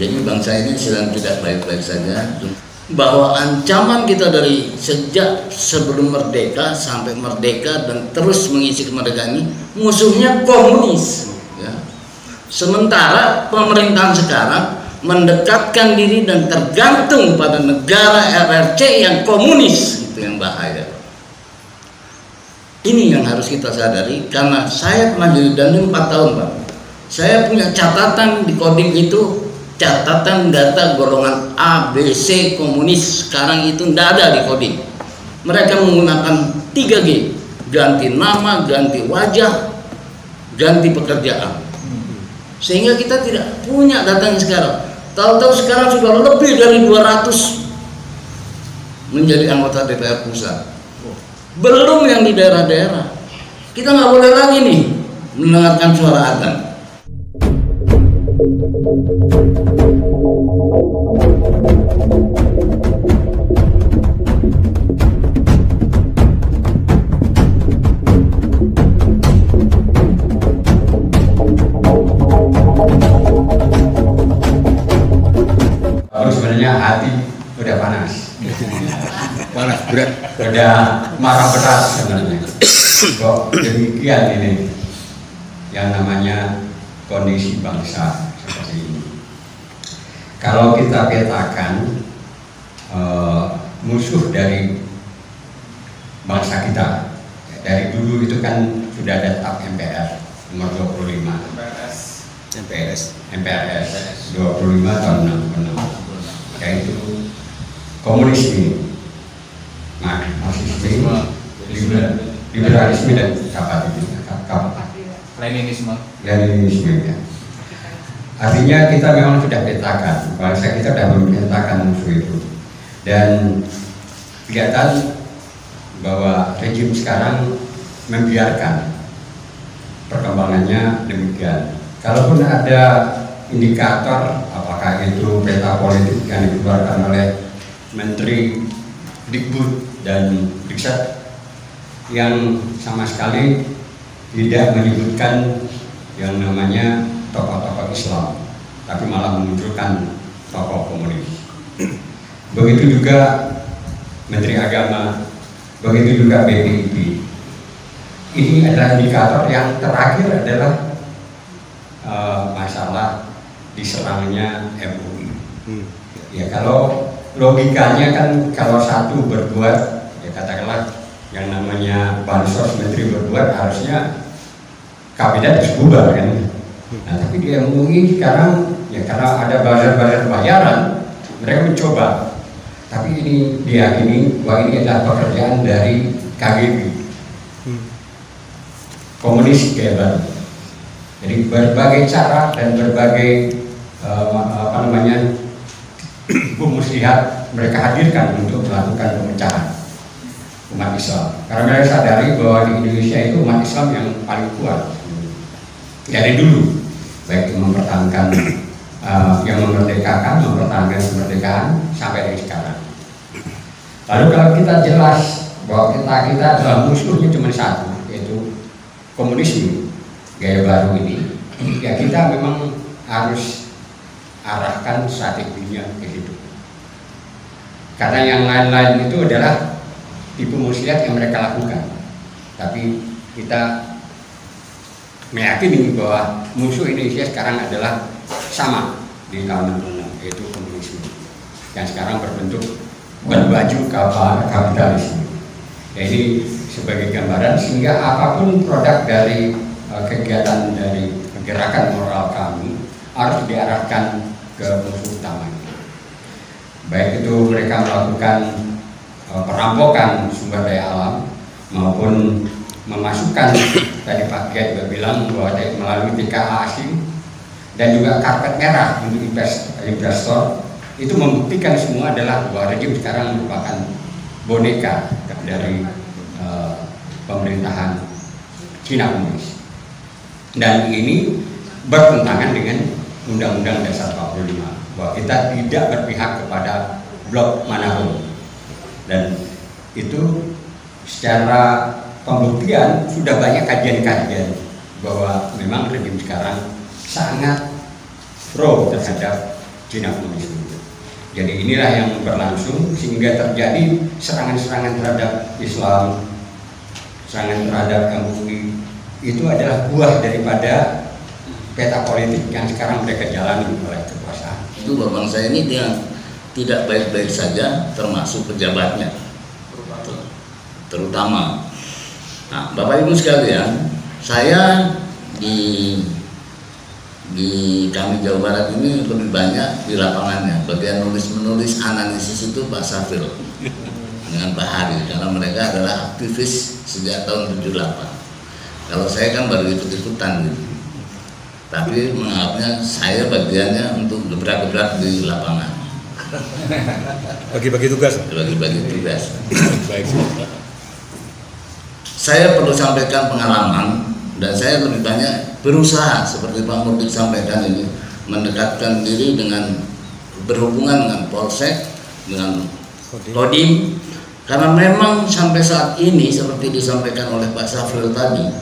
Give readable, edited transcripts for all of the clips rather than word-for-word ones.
Jadi bangsa ini sedang tidak baik-baik saja. Bahwa ancaman kita dari sejak sebelum merdeka sampai merdeka dan terus mengisi kemerdekaan ini musuhnya komunis. Ya. Sementara pemerintahan sekarang mendekatkan diri dan tergantung pada negara RRC yang komunis, itu yang bahaya. Ini yang harus kita sadari, karena saya pernah jadi Dandim 4 tahun, Pak. Saya punya catatan di Kodim itu, catatan data golongan A, B, C komunis sekarang itu tidak ada di Kodim. Mereka menggunakan 3G, ganti nama, ganti wajah, ganti pekerjaan. Sehingga kita tidak punya datanya sekarang. Tahu-tahu sekarang sudah lebih dari 200 menjadi anggota DPR pusat. Belum yang di daerah-daerah. Kita nggak boleh lagi nih mendengarkan suara adzan. Sebenarnya hati udah panas. Panas berat. Udah marah berat sebenarnya. Kok demikian ini yang namanya kondisi bangsa seperti ini. Kalau kita petakan musuh dari bangsa kita dari dulu itu kan sudah ada TAP MPR nomor 25 MPRS 25 tahun 66, yaitu komunisme, marxisme, liberalisme dan Leninisme. Ya. Artinya kita memang sudah petakan, bangsa kita sudah memetakan musuh itu, dan kelihatan bahwa rejim sekarang membiarkan perkembangannya demikian. Kalaupun ada indikator, apakah itu peta politik yang dikeluarkan oleh Menteri Dikbud dan Diklat yang sama sekali tidak menyebutkan yang namanya tokoh-tokoh Islam, tapi malah memunculkan tokoh komunis. Begitu juga Menteri Agama, begitu juga BPIP. Ini adalah indikator yang terakhir adalah masalah diserangnya MUI. Ya, kalau logikanya kan kalau satu berbuat, ya katakanlah yang namanya bansos menteri berbuat, harusnya kabinet harus bubar kan. Nah, tapi di MUI sekarang ya karena ada bazar-bazar bayaran, mereka mencoba. Tapi ini diyakini bahwa ini adalah pekerjaan dari KGB, komunis kayak baru. Jadi berbagai cara dan berbagai muslihat mereka hadirkan untuk melakukan pemecahan umat Islam. Karena mereka sadari bahwa di Indonesia itu umat Islam yang paling kuat dari dulu, baik itu mempertahankan yang memerdekakan, mempertahankan kemerdekaan sampai dari sekarang. Lalu kalau kita jelas bahwa kita adalah musuhnya cuma satu, yaitu komunisme gaya baru ini, ya kita memang harus arahkan strateginya ke situ. Karena yang lain-lain itu adalah tipu muslihat yang mereka lakukan. Tapi kita meyakini bahwa musuh Indonesia sekarang adalah sama di tahun 66, yaitu komunisme yang sekarang berbentuk berbaju kapitalisme. Ya, ini sebagai gambaran sehingga apapun produk dari kegiatan dari gerakan moral kami harus diarahkan ke musuh utamanya. Baik itu mereka melakukan perampokan sumber daya alam maupun memasukkan, tadi Pak Kiai juga bilang bahwa melalui TKA asing dan juga karpet merah untuk investor, itu membuktikan semua adalah bahwa rejim sekarang merupakan boneka dari pemerintahan Cina komunis. Dan ini bertentangan dengan Undang-Undang Dasar 45 bahwa kita tidak berpihak kepada blok manapun, dan itu secara pembuktian sudah banyak kajian-kajian bahwa memang rejim sekarang sangat pro terhadap Cina komunis. Jadi inilah yang berlangsung sehingga terjadi serangan-serangan terhadap Islam, serangan terhadap MUI. Itu adalah buah daripada peta politik yang sekarang mereka jalani oleh kekuasaan. Itu bangsa ini dia tidak baik-baik saja, termasuk pejabatnya terutama. Nah, Bapak Ibu sekalian, saya di kami Jawa Barat ini lebih banyak di lapangannya. Bagian nulis-menulis analisis itu Pak Safil dengan Pak Hari, karena mereka adalah aktivis sejak tahun 78. Kalau saya kan baru ikut-ikutan gitu. Tapi menganggapnya saya bagiannya untuk gebrak-gebrak di lapangan. Bagi-bagi tugas. Bagi-bagi tugas. Baik. Saya perlu sampaikan pengalaman, dan saya lebih banyak berusaha seperti Pak Murtik sampaikan ini, mendekatkan diri dengan berhubungan dengan Polsek, dengan Kodim, karena memang sampai saat ini seperti disampaikan oleh Pak Safril tadi,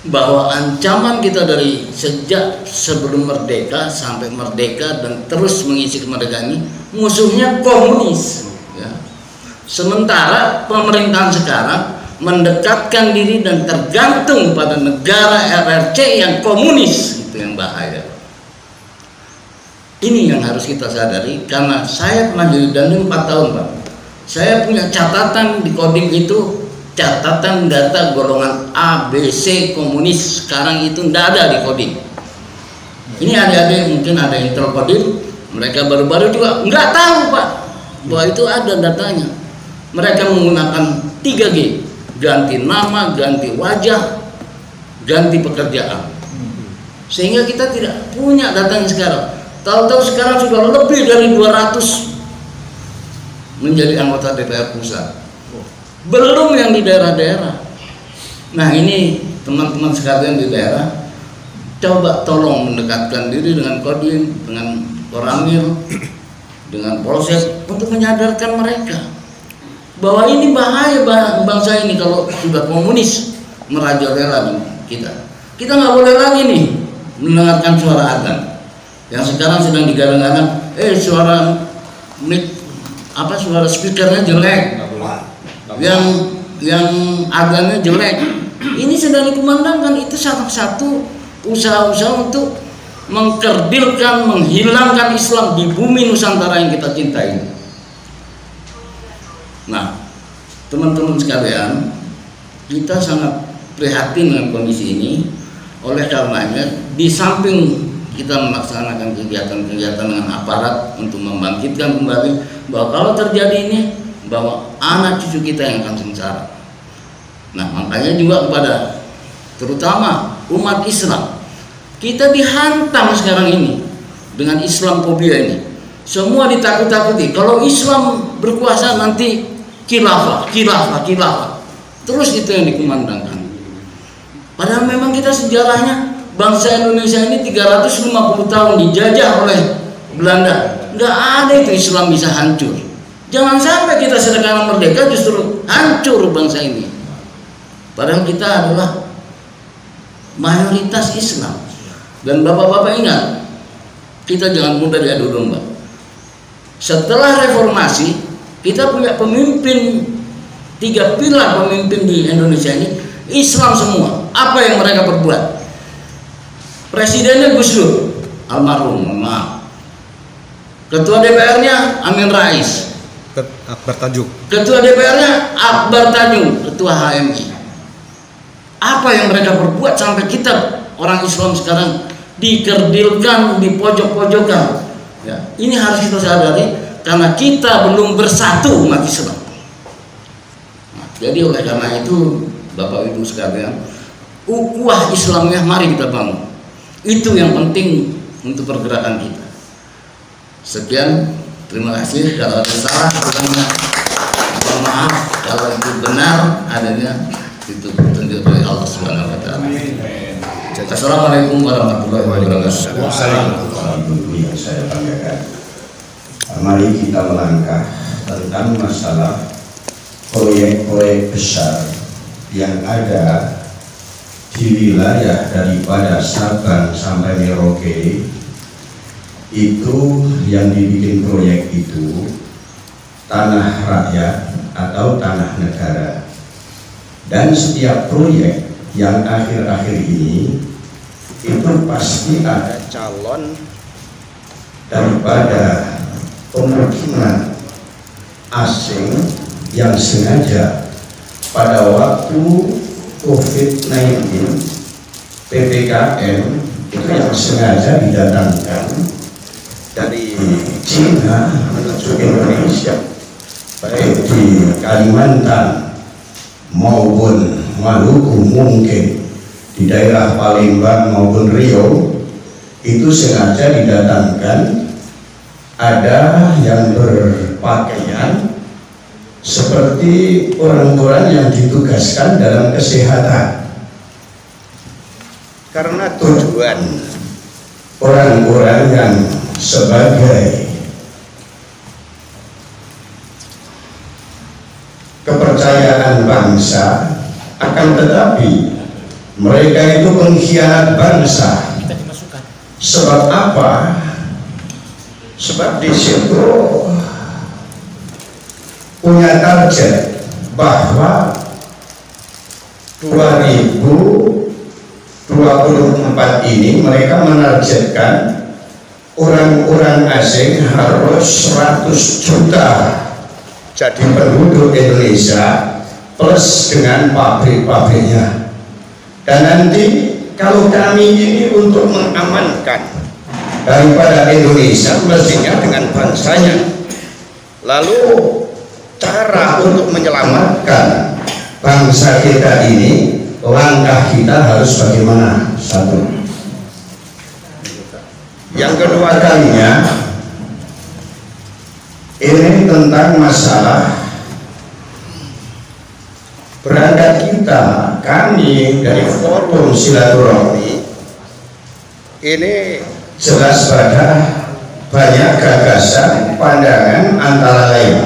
bahwa ancaman kita dari sejak sebelum merdeka sampai merdeka dan terus mengisi kemerdekaan ini musuhnya komunis ya. Sementara pemerintahan sekarang mendekatkan diri dan tergantung pada negara RRC yang komunis, itu yang bahaya. Ini yang harus kita sadari, karena saya pernah jadi dandim 4 tahun Pak. Saya punya catatan di Kodim itu, catatan data golongan A, B, C komunis sekarang itu tidak ada di Kodim. Ini adik-adik mungkin ada yang terkodim, mereka baru-baru juga nggak tahu Pak bahwa itu ada datanya. Mereka menggunakan 3G, ganti nama, ganti wajah, ganti pekerjaan, sehingga kita tidak punya datanya sekarang. Tahu-tahu sekarang sudah lebih dari 200 menjadi anggota DPR pusat. Belum yang di daerah-daerah. Nah ini teman-teman sekalian di daerah, coba tolong mendekatkan diri dengan Kodim, dengan Koramil, dengan Polsek untuk menyadarkan mereka bahwa ini bahaya bangsa ini kalau sudah komunis merajalela kita. Kita nggak boleh lagi nih mendengarkan suara adzan yang sekarang sedang digadang-gadang. Suara suara speakernya jelek. Yang adzannya jelek, ini sedang dikumandangkan. Itu salah satu usaha-usaha untuk mengkerdilkan, menghilangkan Islam di bumi Nusantara yang kita cintai. Nah, teman-teman sekalian, kita sangat prihatin dengan kondisi ini. Oleh karenanya, di samping kita melaksanakan kegiatan-kegiatan dengan aparat untuk membangkitkan kembali bahwa kalau terjadi ini, bahwa anak cucu kita yang akan sengsara. Nah, makanya juga kepada terutama umat Islam, kita dihantam sekarang ini dengan Islamfobia ini. Semua ditakut-takuti. Kalau Islam berkuasa nanti khilafah. Terus itu yang dikumandangkan. Padahal memang kita sejarahnya bangsa Indonesia ini 350 tahun dijajah oleh Belanda. Nggak ada itu Islam bisa hancur. Jangan sampai kita sekarang merdeka justru hancur bangsa ini. Padahal kita adalah mayoritas Islam. Dan bapak-bapak ingat, kita jangan mudah diadu domba. Setelah reformasi, kita punya pemimpin, 3 pilar pemimpin di Indonesia ini Islam semua. Apa yang mereka perbuat? Presidennya Gus Dur, almarhum, maaf. Ketua DPR-nya Amin Rais. Akbar Tanjung. Ketua DPR-nya Akbar Tanjung, ketua HMI. Apa yang mereka perbuat sampai kita orang Islam sekarang dikerdilkan, di pojok-pojokan. Ya, ini harus kita sadari karena kita belum bersatu umat Islam. Nah, jadi oleh karena itu Bapak Ibu sekalian, ukhuwah Islamnya mari kita bangun. Itu yang penting untuk pergerakan kita. Sekian. Terima kasih. Kalau ada salah, mohon maaf. Kalau itu benar adanya, itu petunjuk dari Allah Subhanahu Wa Taala. Assalamualaikum warahmatullahi wabarakatuh. Yang saya banggakan. Mari kita melangkah tentang masalah proyek-proyek besar yang ada di wilayah daripada Sabang sampai Merauke. itu yang dibikin proyek itu tanah rakyat atau tanah negara. Dan setiap proyek yang akhir-akhir ini itu pasti ada calon daripada pemukiman asing yang sengaja pada waktu COVID-19 PPKM itu yang sengaja didatangkan dari Cina menuju Indonesia, baik di Kalimantan maupun Maluku, mungkin di daerah Palembang maupun Riau, itu sengaja didatangkan ada yang berpakaian seperti orang-orang yang ditugaskan dalam kesehatan, karena tujuan orang-orang yang sebagai kepercayaan bangsa, akan tetapi mereka itu pengkhianat bangsa. Sebab apa? Sebab di situ punya target bahwa 2024 ini mereka menargetkan orang-orang asing harus 100 juta jadi penduduk Indonesia plus dengan pabrik-pabriknya. Dan nanti kalau kami ini untuk mengamankan daripada Indonesia mestinya dengan bangsanya. Lalu cara untuk menyelamatkan bangsa kita ini, langkah kita harus bagaimana? Satu. Yang kedua kalinya, ini tentang masalah berangkat kita, kami dari forum silaturahmi ini jelas pada banyak gagasan, pandangan antara lain.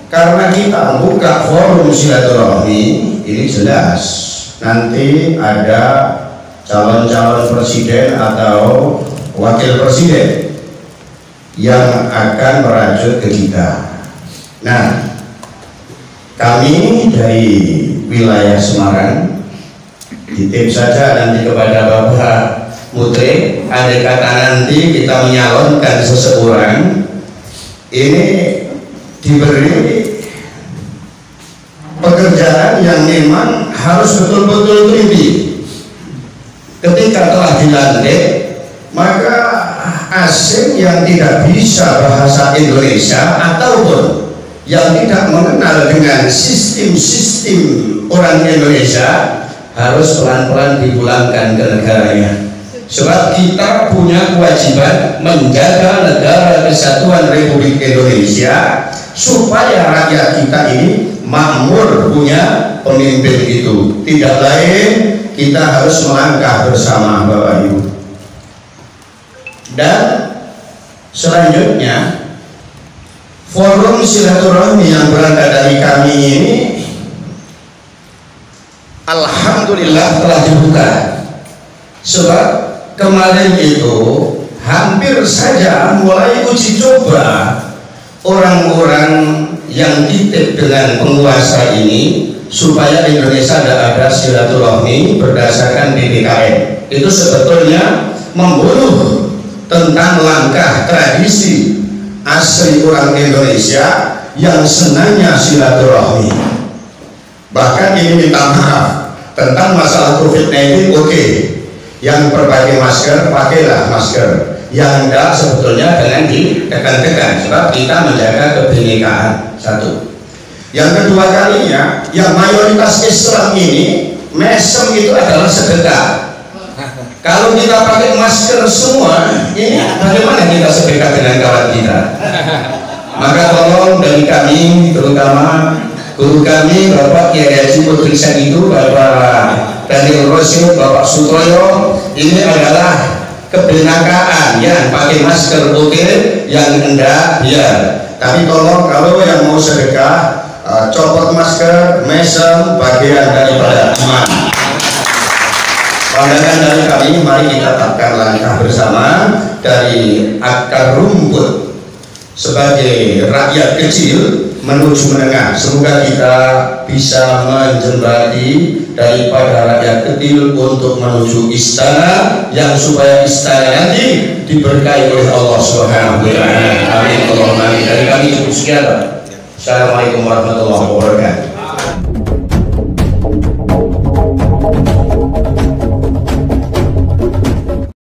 Karena kita membuka forum silaturahmi ini jelas nanti ada calon-calon presiden atau wakil presiden yang akan merajut ke kita. Nah, kami dari wilayah Semarang titip saja nanti kepada Bapak Mutri, ada kata nanti kita menyalonkan seseorang ini diberi pekerjaan yang memang harus betul-betul teliti. Ketika telah dilantik, maka asing yang tidak bisa bahasa Indonesia ataupun yang tidak mengenal dengan sistem-sistem orang Indonesia harus pelan-pelan dipulangkan ke negaranya. Sebab kita punya kewajiban menjaga negara kesatuan Republik Indonesia supaya rakyat kita ini makmur punya pemimpin itu. Tidak lain, kita harus melangkah bersama Bapak Ibu. Dan selanjutnya, forum silaturahmi yang berangkat dari kami ini alhamdulillah telah dibuka. Sebab kemarin itu hampir saja mulai uji coba orang-orang yang titip dengan penguasa ini supaya Indonesia ada silaturahmi berdasarkan PPKM. Itu sebetulnya membunuh tentang langkah tradisi asli orang Indonesia yang senangnya silaturahmi. Bahkan ini minta maaf tentang masalah COVID-19, oke. Yang berpakai masker, pakailah masker. Yang enggak sebetulnya dengan ditekan-tekan, sebab kita menjaga kebinekaan. Satu. Yang kedua kalinya, yang mayoritas Islam ini, mesem itu adalah sedekah. Kalau kita pakai masker semua, ini bagaimana kita sedekah dengan kawan kita? Maka tolong dari kami, terutama guru kami, Bapak Kiai Haji Putri itu, Bapak Daniel Rosyid, Bapak Sutoyo, ini adalah kebenakaan ya, pakai masker oke, yang enggak biar. Tapi tolong kalau yang mau sedekah, copot masker, mesem, bagian daripada iman. Pandangan dari kami, mari kita tetapkan langkah bersama dari akar rumput sebagai rakyat kecil menuju menengah. Semoga kita bisa menjembati daripada rakyat kecil untuk menuju istana, yang supaya istana nanti diberkahi oleh Allah Subhanahu wa taala. Amin Allahumma amin. Dari kami cukup sekian. Assalamualaikum warahmatullahi wabarakatuh.